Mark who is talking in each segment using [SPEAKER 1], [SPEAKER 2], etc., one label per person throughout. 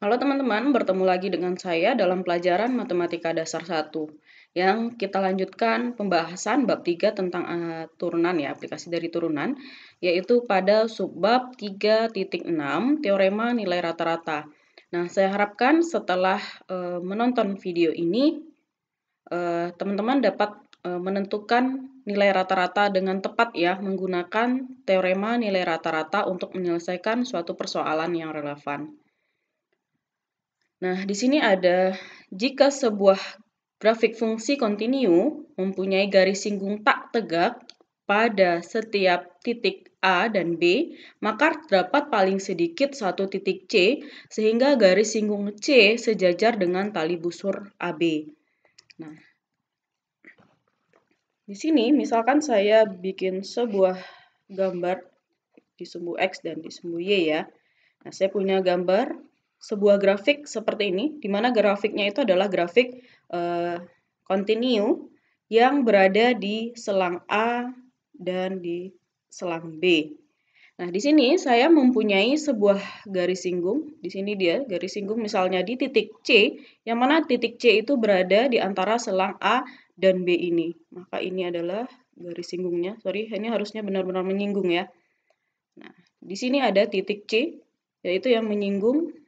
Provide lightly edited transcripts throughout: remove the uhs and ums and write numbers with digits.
[SPEAKER 1] Halo teman-teman, bertemu lagi dengan saya dalam pelajaran Matematika Dasar 1 yang kita lanjutkan pembahasan bab 3 tentang turunan ya, aplikasi dari turunan, yaitu pada subbab 3.6 teorema nilai rata-rata. Nah, saya harapkan setelah menonton video ini, teman-teman dapat menentukan nilai rata-rata dengan tepat ya, menggunakan teorema nilai rata-rata untuk menyelesaikan suatu persoalan yang relevan. Nah, di sini ada jika sebuah grafik fungsi kontinu mempunyai garis singgung tak tegak pada setiap titik A dan B, maka terdapat paling sedikit satu titik C sehingga garis singgung C sejajar dengan tali busur AB. Nah, di sini misalkan saya bikin sebuah gambar di sumbu X dan di sumbu Y ya. Nah, saya punya gambar sebuah grafik seperti ini, di mana grafiknya itu adalah grafik kontinu yang berada di selang A dan di selang B. Nah, di sini saya mempunyai sebuah garis singgung. Di sini dia garis singgung misalnya di titik C, yang mana titik C itu berada di antara selang A dan B ini. Maka ini adalah garis singgungnya. Sorry, ini harusnya benar-benar menyinggung ya. Nah, di sini ada titik C, yaitu yang menyinggung,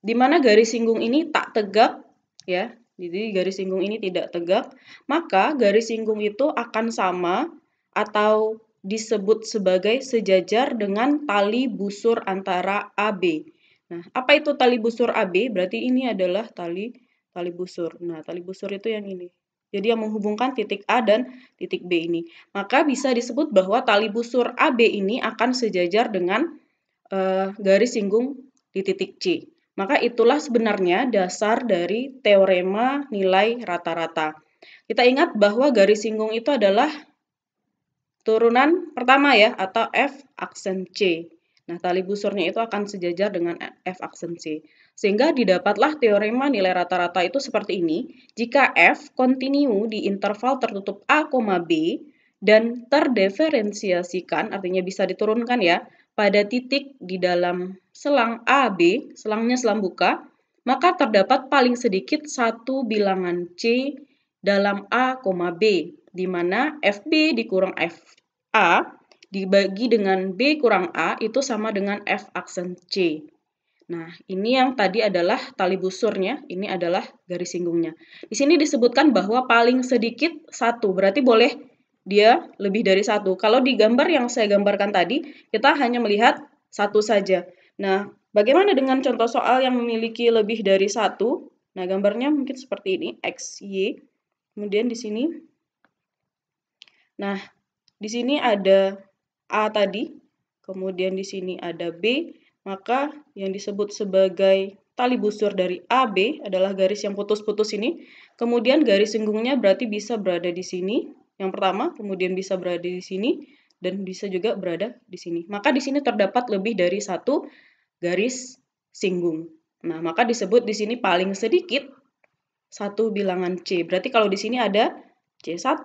[SPEAKER 1] di mana garis singgung ini tak tegak, ya. Jadi garis singgung ini tidak tegak, maka garis singgung itu akan sama atau disebut sebagai sejajar dengan tali busur antara AB. Nah, apa itu tali busur AB? Berarti ini adalah tali busur. Nah, tali busur itu yang ini. Jadi yang menghubungkan titik A dan titik B ini. Maka bisa disebut bahwa tali busur AB ini akan sejajar dengan garis singgung di titik C. Maka itulah sebenarnya dasar dari teorema nilai rata-rata. Kita ingat bahwa garis singgung itu adalah turunan pertama ya, atau F aksen C. Nah, tali busurnya itu akan sejajar dengan F aksen C. Sehingga didapatlah teorema nilai rata-rata itu seperti ini. Jika F kontinu di interval tertutup A, B dan terdiferensiasikan, artinya bisa diturunkan ya, pada titik di dalam selang AB, selangnya selang buka, maka terdapat paling sedikit satu bilangan C dalam A, B, di mana FB dikurang FA dibagi dengan B kurang A itu sama dengan F aksen C. Nah, ini yang tadi adalah tali busurnya, ini adalah garis singgungnya. Di sini disebutkan bahwa paling sedikit satu, berarti boleh dia lebih dari satu. Kalau di gambar yang saya gambarkan tadi, kita hanya melihat satu saja. Nah, bagaimana dengan contoh soal yang memiliki lebih dari satu? Nah, gambarnya mungkin seperti ini, X, Y. Kemudian di sini, nah, di sini ada A tadi, kemudian di sini ada B, maka yang disebut sebagai tali busur dari AB adalah garis yang putus-putus ini. Kemudian garis singgungnya berarti bisa berada di sini, yang pertama, kemudian bisa berada di sini, dan bisa juga berada di sini. Maka di sini terdapat lebih dari satu garis singgung. Nah, maka disebut di sini paling sedikit satu bilangan C. Berarti kalau di sini ada C1,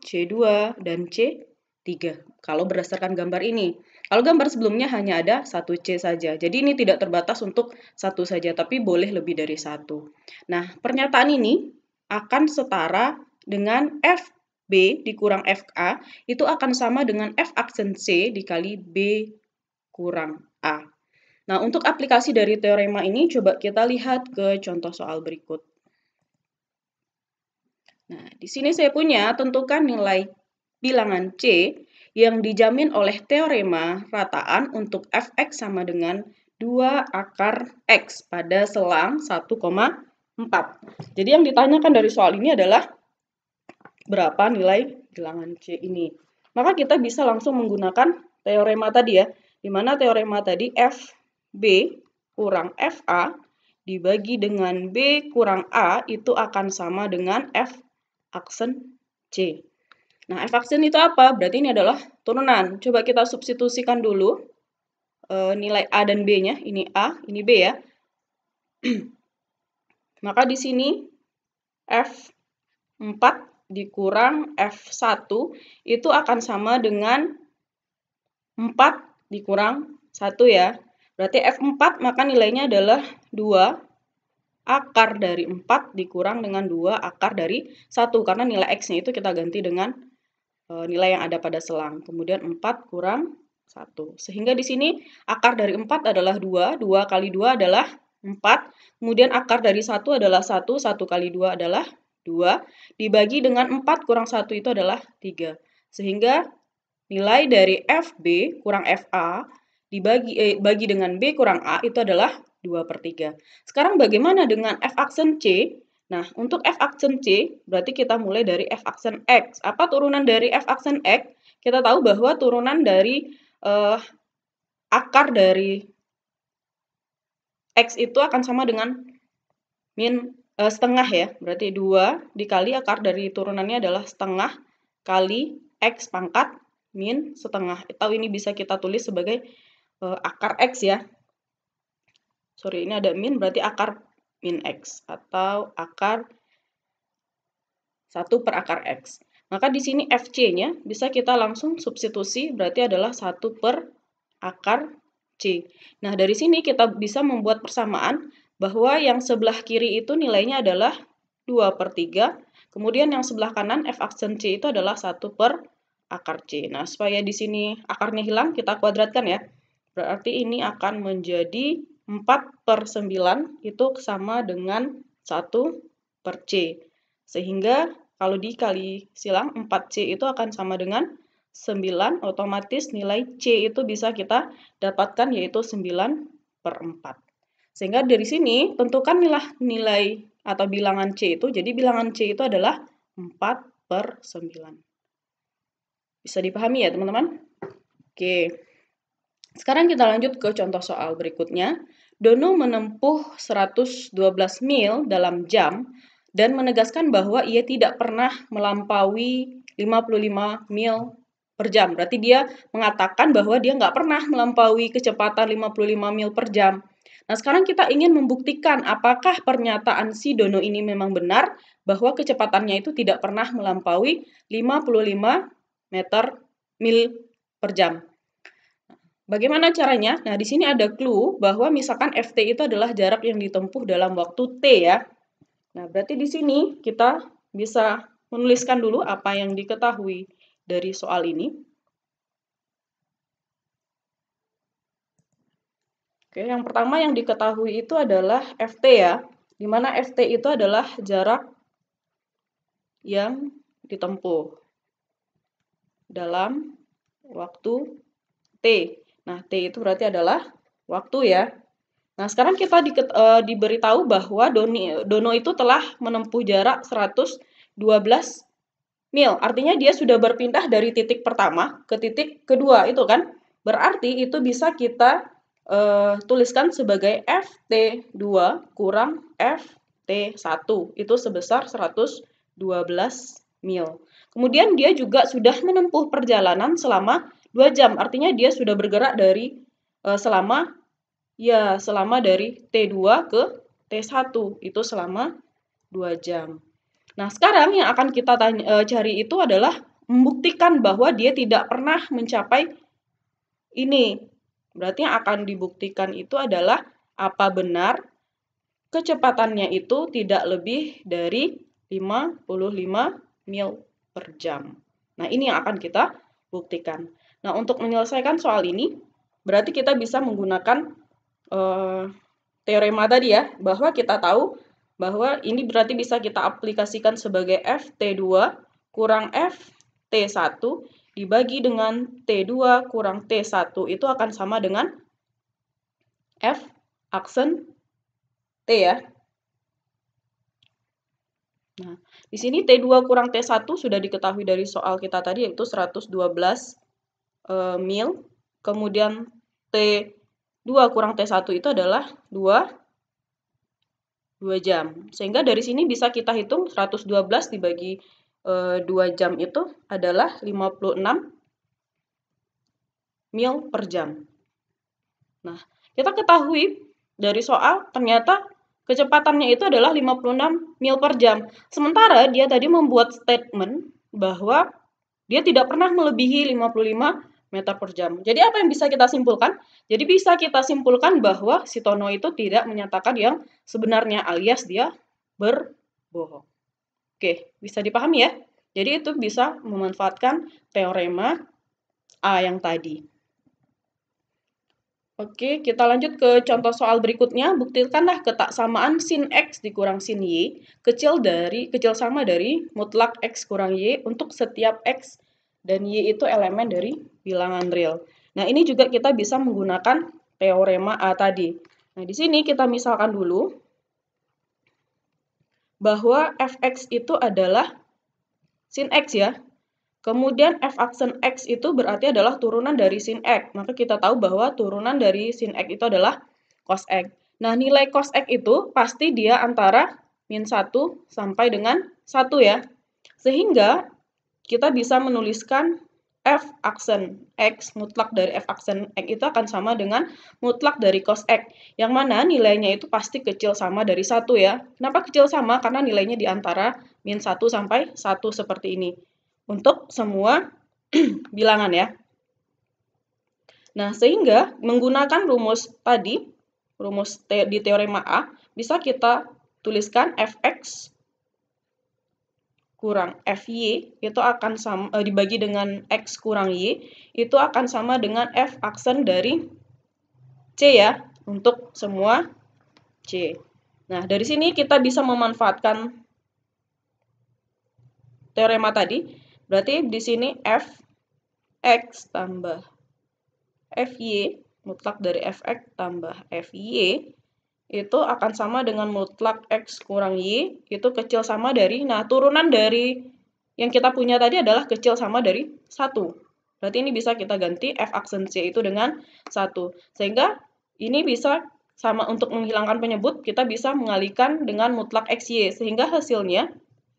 [SPEAKER 1] C2, dan C3. Kalau berdasarkan gambar ini. Kalau gambar sebelumnya hanya ada satu C saja. Jadi ini tidak terbatas untuk satu saja, tapi boleh lebih dari satu. Nah, pernyataan ini akan setara dengan FB dikurang FA, itu akan sama dengan F aksen C dikali B kurang A. Nah, untuk aplikasi dari teorema ini, coba kita lihat ke contoh soal berikut. Nah, di sini saya punya tentukan nilai bilangan C yang dijamin oleh teorema rataan untuk Fx sama dengan 2 akar X pada selang 1,4. Jadi yang ditanyakan dari soal ini adalah berapa nilai bilangan C ini. Maka kita bisa langsung menggunakan teorema tadi ya, di mana teorema tadi Fb kurang Fa dibagi dengan B kurang A itu akan sama dengan F aksen C. Nah, F aksen itu apa? Berarti ini adalah turunan. Coba kita substitusikan dulu nilai A dan B-nya. Ini A, ini B ya. Maka di sini F4 dikurang F1 itu akan sama dengan 4 dikurang 1 ya. Berarti F4 maka nilainya adalah 2 akar dari 4 dikurang dengan 2 akar dari 1. Karena nilai X-nya itu kita ganti dengan nilai yang ada pada selang. Kemudian 4 kurang 1. Sehingga di sini akar dari 4 adalah 2. 2 kali 2 adalah 4. Kemudian akar dari 1 adalah 1. 1 kali 2 adalah 2. Dibagi dengan 4 kurang 1 itu adalah 3. Sehingga nilai dari FB kurang FA bagi dengan B kurang A itu adalah 2/3. Sekarang bagaimana dengan F aksen C? Nah, untuk F aksen C, berarti kita mulai dari F aksen X. Apa turunan dari F aksen X? Kita tahu bahwa turunan dari akar dari X itu akan sama dengan setengah ya. Berarti 2 dikali akar dari turunannya adalah setengah kali X pangkat min setengah. Atau ini bisa kita tulis sebagai akar X ya. Sorry, ini ada min, berarti akar min X. Atau akar 1 per akar X. Maka di sini FC-nya bisa kita langsung substitusi, berarti adalah 1 per akar C. Nah, dari sini kita bisa membuat persamaan bahwa yang sebelah kiri itu nilainya adalah 2/3. Kemudian yang sebelah kanan F aksen C itu adalah 1 per akar C. Nah, supaya di sini akarnya hilang, kita kuadratkan ya. Berarti ini akan menjadi 4/9 itu sama dengan 1 per C. Sehingga kalau dikali silang 4C itu akan sama dengan 9, otomatis nilai C itu bisa kita dapatkan yaitu 9/4. Sehingga dari sini tentukan nilai atau bilangan C itu, jadi bilangan C itu adalah 4/9. Bisa dipahami ya teman-teman? Oke. Sekarang kita lanjut ke contoh soal berikutnya. Dono menempuh 112 mil dalam jam dan menegaskan bahwa ia tidak pernah melampaui 55 mil per jam. Berarti dia mengatakan bahwa dia nggak pernah melampaui kecepatan 55 mil per jam. Nah, sekarang kita ingin membuktikan apakah pernyataan si Dono ini memang benar bahwa kecepatannya itu tidak pernah melampaui 55 mil per jam. Bagaimana caranya? Nah, di sini ada clue bahwa misalkan FT itu adalah jarak yang ditempuh dalam waktu T ya. Nah, berarti di sini kita bisa menuliskan dulu apa yang diketahui dari soal ini. Oke, yang pertama yang diketahui itu adalah FT ya, di mana FT itu adalah jarak yang ditempuh dalam waktu T. Nah, T itu berarti adalah waktu ya. Nah, sekarang kita diberitahu bahwa Dono itu telah menempuh jarak 112 mil. Artinya dia sudah berpindah dari titik pertama ke titik kedua, itu kan? Berarti itu bisa kita tuliskan sebagai FT2 kurang FT1. Itu sebesar 112 mil. Kemudian dia juga sudah menempuh perjalanan selama 2 jam. Artinya dia sudah bergerak dari selama dari T2 ke T1. Itu selama 2 jam. Nah, sekarang yang akan kita cari itu adalah membuktikan bahwa dia tidak pernah mencapai ini. Berarti yang akan dibuktikan itu adalah apa benar kecepatannya itu tidak lebih dari 55 mil per jam. Nah, ini yang akan kita buktikan. Nah, untuk menyelesaikan soal ini, berarti kita bisa menggunakan teorema tadi ya, bahwa kita tahu bahwa ini berarti bisa kita aplikasikan sebagai FT2 kurang FT1 dibagi dengan T2 kurang T1 itu akan sama dengan F aksen T ya. Nah, di sini T2 kurang T1 sudah diketahui dari soal kita tadi yaitu 112 mil. Kemudian T2 kurang T1 itu adalah 2 jam. Sehingga dari sini bisa kita hitung 112 dibagi 2 jam itu adalah 56 mil per jam. Nah, kita ketahui dari soal ternyata kecepatannya itu adalah 56 mil per jam. Sementara dia tadi membuat statement bahwa dia tidak pernah melebihi 55 meter per jam. Jadi apa yang bisa kita simpulkan? Jadi bisa kita simpulkan bahwa si Tono itu tidak menyatakan yang sebenarnya alias dia berbohong. Oke, bisa dipahami ya? Jadi itu bisa memanfaatkan teorema A yang tadi. Oke, kita lanjut ke contoh soal berikutnya. Buktikanlah ketaksamaan sin X dikurang sin Y kecil sama dari mutlak X kurang Y untuk setiap X dan Y itu elemen dari bilangan real. Nah, ini juga kita bisa menggunakan teorema A tadi. Nah, di sini kita misalkan dulu bahwa fx itu adalah sin X ya. Kemudian f aksen X itu berarti adalah turunan dari sin X. Maka kita tahu bahwa turunan dari sin X itu adalah cos X. Nah, nilai cos X itu pasti dia antara min 1 sampai dengan 1 ya. Sehingga kita bisa menuliskan f aksen X, mutlak dari f aksen X itu akan sama dengan mutlak dari cos X. Yang mana nilainya itu pasti kecil sama dari 1 ya. Kenapa kecil sama? Karena nilainya di antara min 1 sampai 1 seperti ini. Untuk semua bilangan ya. Nah, sehingga menggunakan rumus tadi, rumus di teorema A, bisa kita tuliskan fx kurang fy itu akan sama, dibagi dengan x kurang y, itu akan sama dengan f aksen dari c ya, untuk semua c. Nah, dari sini kita bisa memanfaatkan teorema tadi. Berarti di sini fx tambah fy, mutlak dari fx tambah fy, itu akan sama dengan mutlak x kurang y, itu kecil sama dari, nah turunan dari yang kita punya tadi adalah kecil sama dari 1. Berarti ini bisa kita ganti f aksen c itu dengan 1. Sehingga ini bisa sama untuk menghilangkan penyebut, kita bisa mengalihkan dengan mutlak xy. Sehingga hasilnya,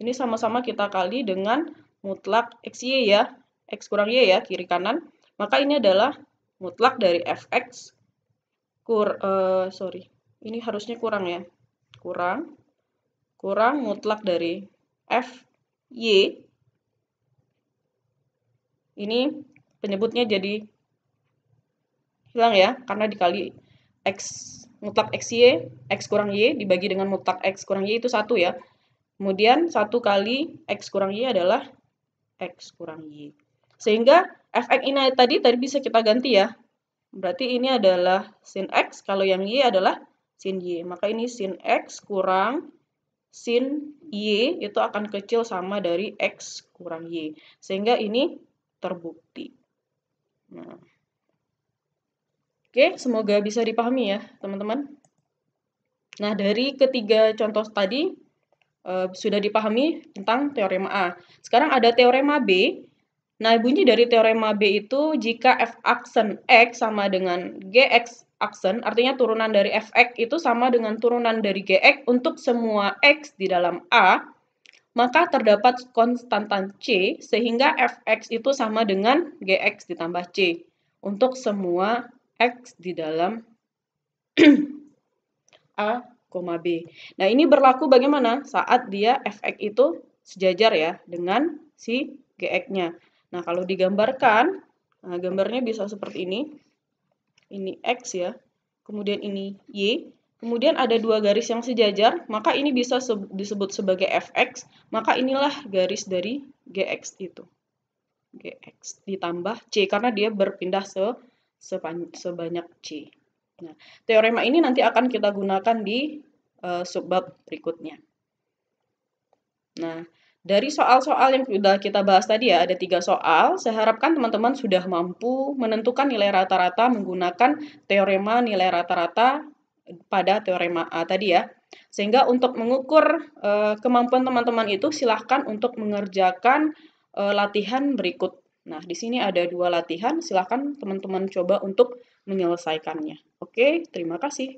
[SPEAKER 1] ini sama-sama kita kali dengan mutlak xy ya, x kurang y ya, kiri kanan. Maka ini adalah mutlak dari fx ini harusnya kurang ya, kurang mutlak dari fy, ini penyebutnya jadi hilang ya, karena dikali x mutlak xy, x kurang y dibagi dengan mutlak x kurang y itu 1 ya. Kemudian 1 kali x kurang y adalah x kurang y. Sehingga fx ini tadi bisa kita ganti ya. Berarti ini adalah sin X, kalau yang Y adalah sin Y. Maka ini sin X kurang sin Y itu akan kecil sama dari X kurang Y. Sehingga ini terbukti. Nah. Oke, semoga bisa dipahami ya, teman-teman. Nah, dari ketiga contoh tadi sudah dipahami tentang teorema A. Sekarang ada teorema B. Nah, bunyi dari teorema B itu jika f aksen X sama dengan Gx aksen, artinya turunan dari fx itu sama dengan turunan dari Gx untuk semua X di dalam A, maka terdapat konstantan C, sehingga fx itu sama dengan Gx ditambah C untuk semua X di dalam A, B. Nah, ini berlaku bagaimana? Saat dia fx itu sejajar ya dengan si Gx-nya. Nah, kalau digambarkan, nah, gambarnya bisa seperti ini. Ini X ya, kemudian ini Y, kemudian ada dua garis yang sejajar, maka ini bisa disebut sebagai fx, maka inilah garis dari Gx itu. Gx ditambah C, karena dia berpindah sebanyak C. Nah, teorema ini nanti akan kita gunakan di subbab berikutnya. Nah, dari soal-soal yang sudah kita bahas tadi ya, ada 3 soal. Saya harapkan teman-teman sudah mampu menentukan nilai rata-rata menggunakan teorema nilai rata-rata pada teorema A tadi ya. Sehingga untuk mengukur kemampuan teman-teman itu silahkan untuk mengerjakan latihan berikut. Nah, di sini ada 2 latihan, silahkan teman-teman coba untuk menyelesaikannya. Oke, terima kasih.